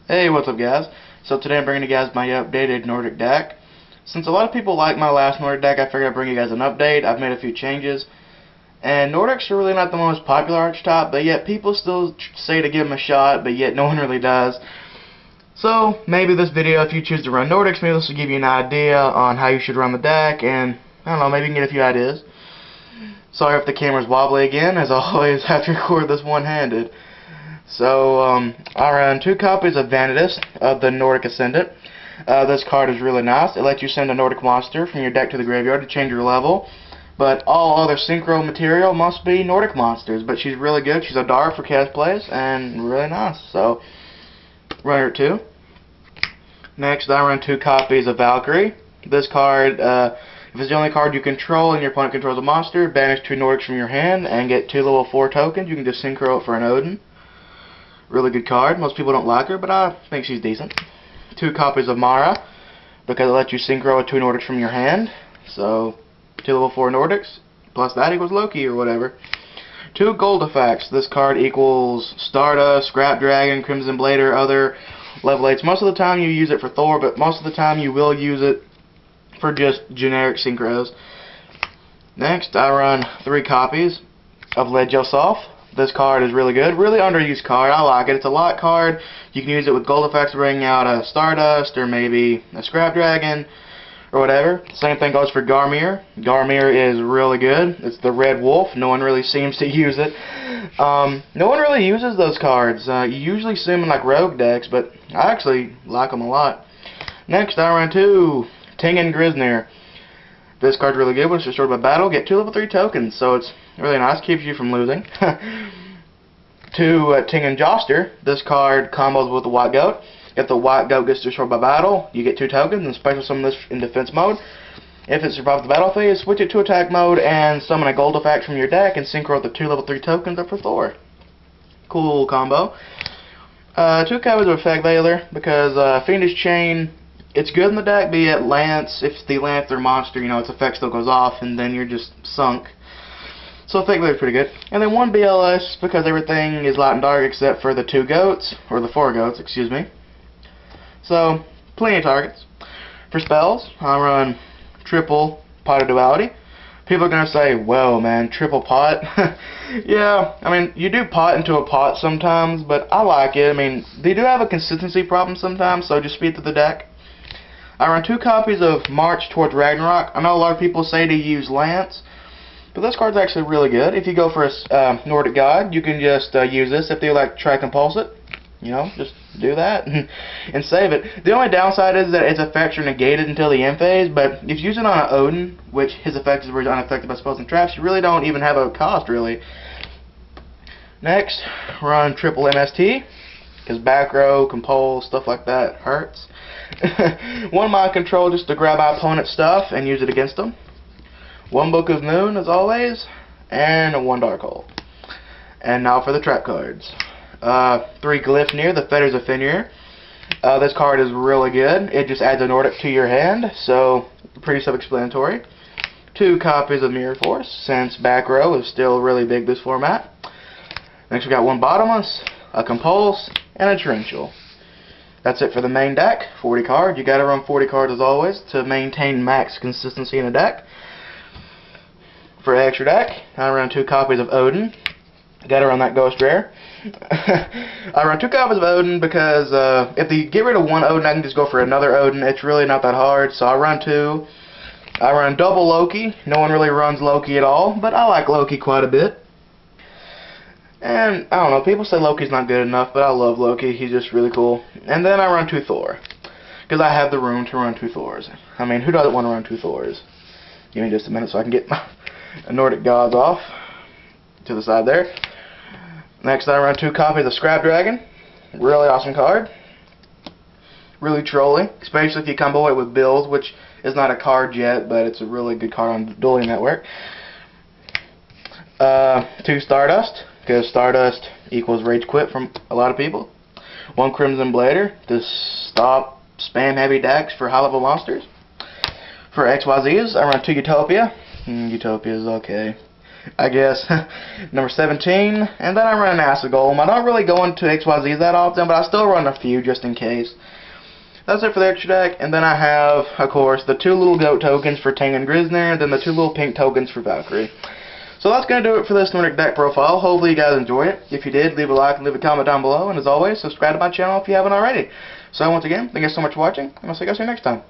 Hey, what's up guys? So today I'm bringing you guys my updated Nordic deck. Since a lot of people like my last Nordic deck, I figured I'd bring you guys an update. I've made a few changes. And Nordics are really not the most popular archetype, but yet people still say to give them a shot, but yet no one really does. So maybe this video, if you choose to run Nordics, maybe this will give you an idea on how you should run the deck, and I don't know, maybe you can get a few ideas. Sorry if the camera's wobbly again, as always, I have to record this one-handed. So, I run 2 copies of Vanitas of the Nordic Ascendant. This card is really nice. It lets you send a Nordic monster from your deck to the graveyard to change your level. But all other synchro material must be Nordic monsters. But she's really good. She's a dart for cast plays and really nice. So, run her 2. Next, I run 2 copies of Valkyrie. This card, if it's the only card you control and your opponent controls a monster, banish 2 Nordics from your hand and get 2 level 4 tokens. You can just synchro it for an Odin. Really good card. Most people don't like her, but I think she's decent. 2 copies of Mara, because it lets you synchro with 2 Nordics from your hand. So, 2 level 4 Nordics, plus that equals Loki or whatever. 2 gold effects. This card equals Stardust, Scrap Dragon, Crimson Blade, or other level 8s. Most of the time you use it for Thor, but most of the time you will use it for just generic synchros. Next, I run 3 copies of yugioh. This card is really good. Really underused card. I like it. It's a lot card. You can use it with gold effects to bring out a Stardust or maybe a Scrap Dragon or whatever. Same thing goes for Garmir. Garmir is really good. It's the red wolf. No one really seems to use it. No one really uses those cards. You usually see them in like rogue decks, but I actually like them a lot. Next, I run 2 Tengen Grisnir. This card's really good. When it's destroyed by battle, get 2 level 3 tokens, so it's really nice. Keeps you from losing. 2 Tengen Joster. This card combos with the White Goat. If the White Goat gets destroyed by battle, you get 2 tokens and special summon this in defense mode. If it survives the battle phase, switch it to attack mode and summon a gold effect from your deck and synchro the 2 level 3 tokens up for Thor. Cool combo. 2 copies of Effect Veiler, because Fiendish Chain, it's good in the deck, be it Lance. If the Lance or monster, you know, its effect still goes off, and then you're just sunk. So Effect Veiler is pretty good. And then 1 BLS, because everything is light and dark except for the 2 goats, or the 4 goats, excuse me. So, plenty of targets. For spells, I run triple Pot of Duality. People are going to say, whoa man, triple pot? Yeah, I mean, you do pot into a pot sometimes, but I like it. I mean, they do have a consistency problem sometimes, so just speed through the deck. I run 2 copies of March Towards Ragnarok. I know a lot of people say to use Lance, but this card's actually really good. If you go for a Nordic God, you can just use this. If they like try compulse it, you know, just do that and save it. The only downside is that its effects are negated until the end phase, but if you use it on an Odin, which his effects are unaffected by spells and traps, you really don't even have a cost, really. Next, run triple MST, because back row, compulse, stuff like that hurts. 1 mind control just to grab my opponent's stuff and use it against them. 1 Book of Moon, as always, and 1 Dark Hole. And now for the trap cards. 3 Glyphnir, the Fetters of Fenrir. This card is really good. It just adds a Nordic to your hand, so pretty self-explanatory. 2 copies of Mirror Force, since back row is still really big this format. Next we got 1 Bottomless, a Compulse, and a Torrential. That's it for the main deck. 40 cards. You gotta run 40 cards as always to maintain max consistency in a deck. For extra deck, I run 2 copies of Odin. Gotta run that Ghost Rare. I run 2 copies of Odin because if they get rid of 1 Odin, I can just go for another Odin. It's really not that hard, so I run 2. I run double Loki. No one really runs Loki at all, but I like Loki quite a bit. And, I don't know, people say Loki's not good enough, but I love Loki. He's just really cool. And then I run 2 Thor, because I have the room to run 2 Thors. I mean, who doesn't want to run 2 Thors? Give me just a minute so I can get my Nordic gods off to the side there. Next, I run 2 copies of Scrap Dragon. Really awesome card. Really trolly, especially if you combo it with Bills, which is not a card yet, but it's a really good card on the Dueling Network. 2 Stardust, because Stardust equals Rage Quit from a lot of people. 1 Crimson Blader to stop spam heavy decks for high level monsters. For XYZs, I run 2 Utopia. Utopia is okay. I guess. Number 17, and then I run an acid golem. I don't really go into XYZ that often, but I still run a few just in case. That's it for the extra deck, and then I have, of course, the 2 little goat tokens for Tang and Grizzner, and then the 2 little pink tokens for Valkyrie. So that's going to do it for this Nordic deck profile. Hopefully you guys enjoyed it. If you did, leave a like and leave a comment down below, and as always, subscribe to my channel if you haven't already. So once again, thank you so much for watching, and I'll see you guys here next time.